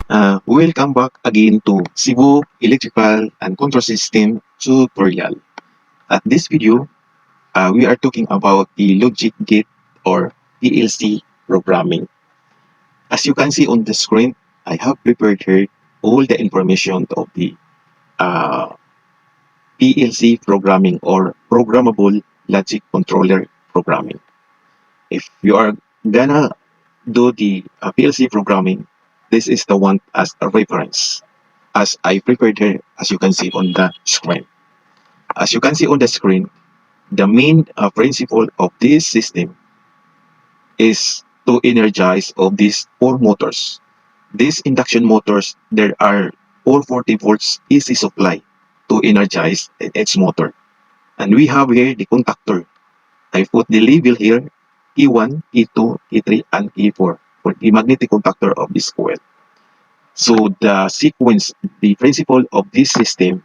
Welcome back again to Cebu Electrical and Control System tutorial. At this video, we are talking about the logic gate or PLC programming. As you can see on the screen, I have prepared here all the information of the uh, PLC programming or programmable logic controller programming. If you are gonna do the PLC programming, this is the one as a reference. As I prepared here, as you can see on the screen. As you can see on the screen, the main principle of this system is to energize of these four motors. These induction motors, there are 440 volts AC supply to energize each motor. And we have here the contactor. I put the label here, E1, E2, E3, and E4 for the magnetic contactor of this coil. So the sequence, the principle of this system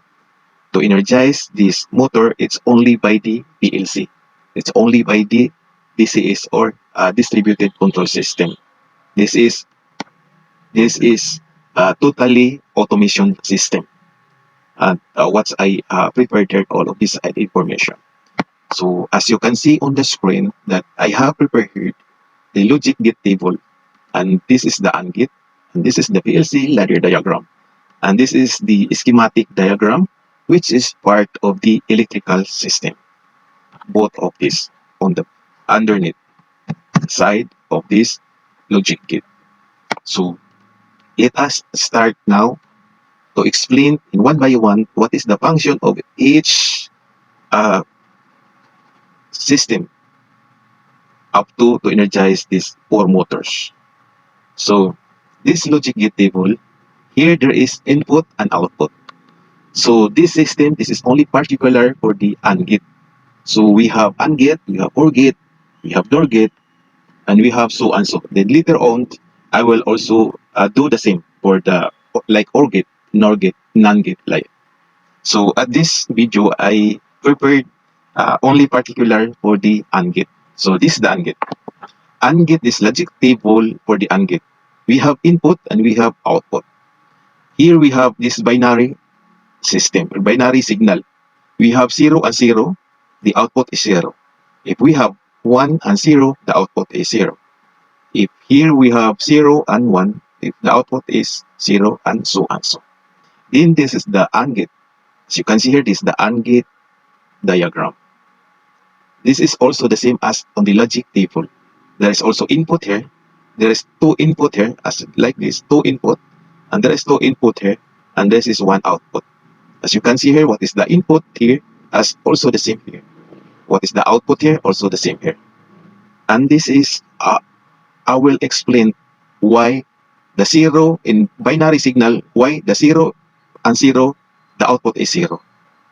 to energize this motor, it's only by the PLC. It's only by the DCS or distributed control system. This is a totally automation system. And what I prepared here, all of this information. So as you can see on the screen that I have prepared here the logic gate table, and this is the AND gate, and this is the PLC ladder diagram, and this is the schematic diagram, which is part of the electrical system. Both of this on the underneath side of this logic gate. So let us start now to explain in one by one what is the function of each uh, system up to energize these four motors. So this logic gate table, here there is input and output. So this system, this is only particular for the AND gate. So we have AND gate, we have OR gate, we have NOR gate, and we have so and so. Then later on, I will also do the same for the like OR gate, NOR gate, NAND gate. Like so, at this video, I prepared only particular for the AND gate. So this is the AND gate. AND gate is logic table for the AND gate. We have input and we have output. Here we have this binary system, or binary signal. We have 0 and 0, the output is 0. If we have 1 and 0, the output is 0. If here we have 0 and 1, if the output is 0 and so and so. Then this is the AND gate. As you can see here, this is the AND gate diagram. This is also the same as on the logic table. There is also input here. There is two input here, as like this, two input, and there is two input here, and this is one output. As you can see here, what is the input here as also the same here. What is the output here, also the same here. And this is, I will explain why the 0 in binary signal, why the 0 and 0, the output is 0.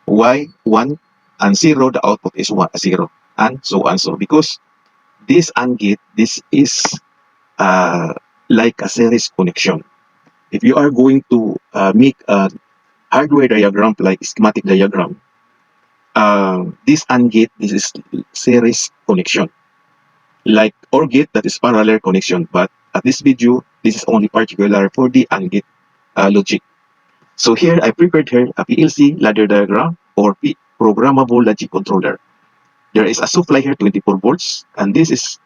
Why 1 and 0, the output is 0, and so. Because this AND gate, this is like a series connection. If you are going to make a hardware diagram like schematic diagram, this AND gate, this is series connection. Like OR gate, that is parallel connection, but at this video, this is only particular for the AND gate logic. So here I prepared here a PLC ladder diagram or programmable logic controller. There is a supply here 24 volts, and this is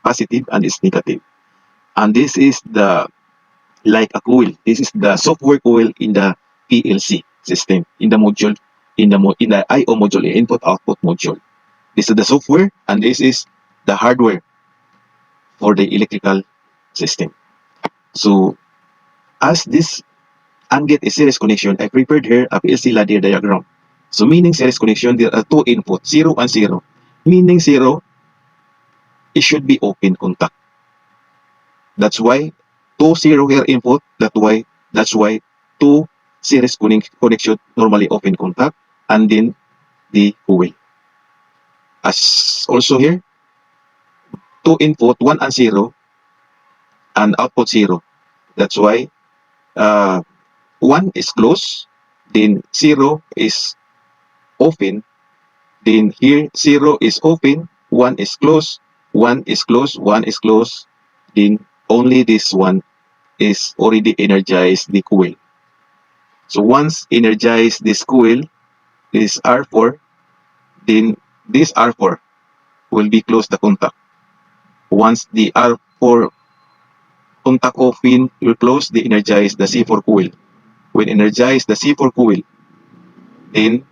positive and is negative. And this is the like a coil. This is the software coil in the PLC system, in the module, in the I/O module, input output module. This is the software, and this is the hardware for the electrical system. So as this AND gate is series connection, I prepared here a PLC ladder diagram. So meaning series connection, there are two inputs, 0 and 0. Meaning 0, it should be open contact. That's why 2 0 here input, that's why 2 series connection normally open contact, and then the coil. As also here, 2 input, 1 and 0, and output 0. That's why 1 is closed, then 0 is open, then here 0 is open, 1 is closed, 1 is closed, 1 is closed, then only this one is already energized the coil. So once energized this coil, this R4, then this R4 will be close the contact. Once the R4 contact of pin will close, they energize the C4 coil. When energize the C4 coil, then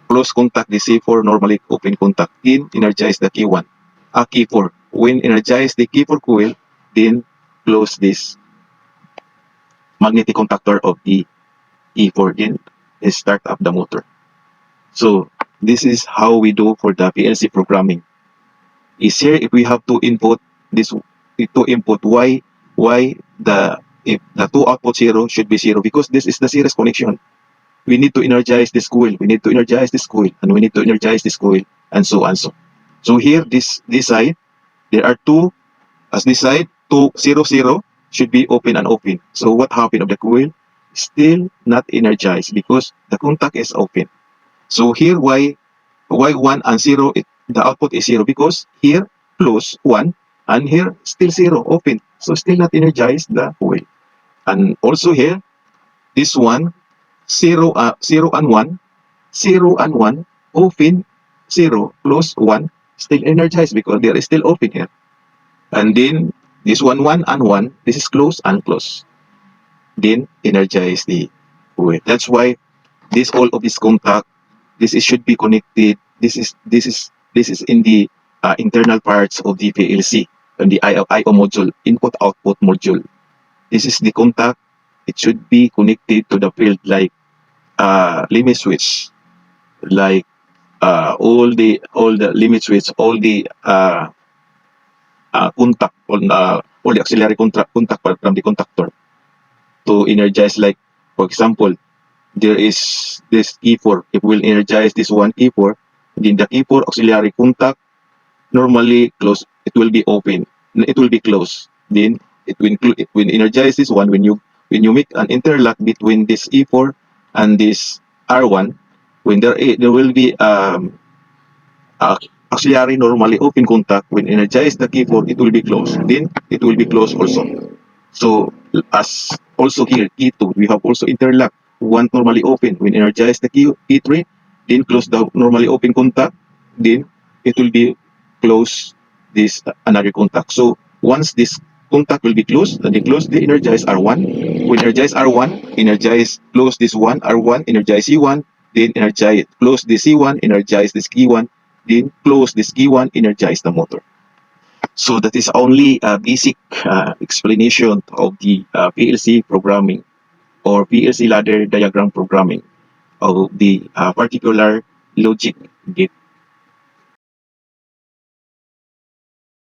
close contact the C4 normally open contact, then energize the K1, K4. When energize the K4 coil, then close this magnetic contactor of the E4, then start up the motor. So this is how we do for the PLC programming. Is here if we have to input this to input why the if the two output zero should be zero, because this is the series connection. We need to energize this coil, we need to energize this coil, and we need to energize this coil, and so on. So here this side there are two, as this side 200 should be open and open. So what happened of the coil? Still not energized because the contact is open. So here why 1 and 0, the output is 0 because here close 1 and here still 0 open. So still not energized the coil. And also here, this one 0 and 1, 0 and 1 open, 0 close 1 still energized because there is still open here. And then this one 1 and 1, this is close and close. Then energize the coil. That's why this all of this contact, this is, should be connected. This is in the internal parts of the PLC and the I/O module, input output module. This is the contact. It should be connected to the field like limit switch, like all the limit switch, all the contact on all the auxiliary contact from the contactor to energize. Like for example, there is this E4. If we'll energize this one E4, then the E4 auxiliary contact normally close. It will be open. It will be closed. Then it will energize this one. When you make an interlock between this E4 and this R1, when there will be auxiliary normally open contact. When energize the keyboard, it will be closed. Then it will be closed also. So as also here E2, we have also interlock. One normally open. When energize the key E3, then close the normally open contact. Then it will be close this another contact. So once this contact will be closed, then they close the energize R1. When energize R1, energize close this one R1, energize C1, then energize close the C1, energize this key one, then close this key one, energize the motor. So that is only a basic explanation of the PLC programming or PLC ladder diagram programming of the particular logic gate.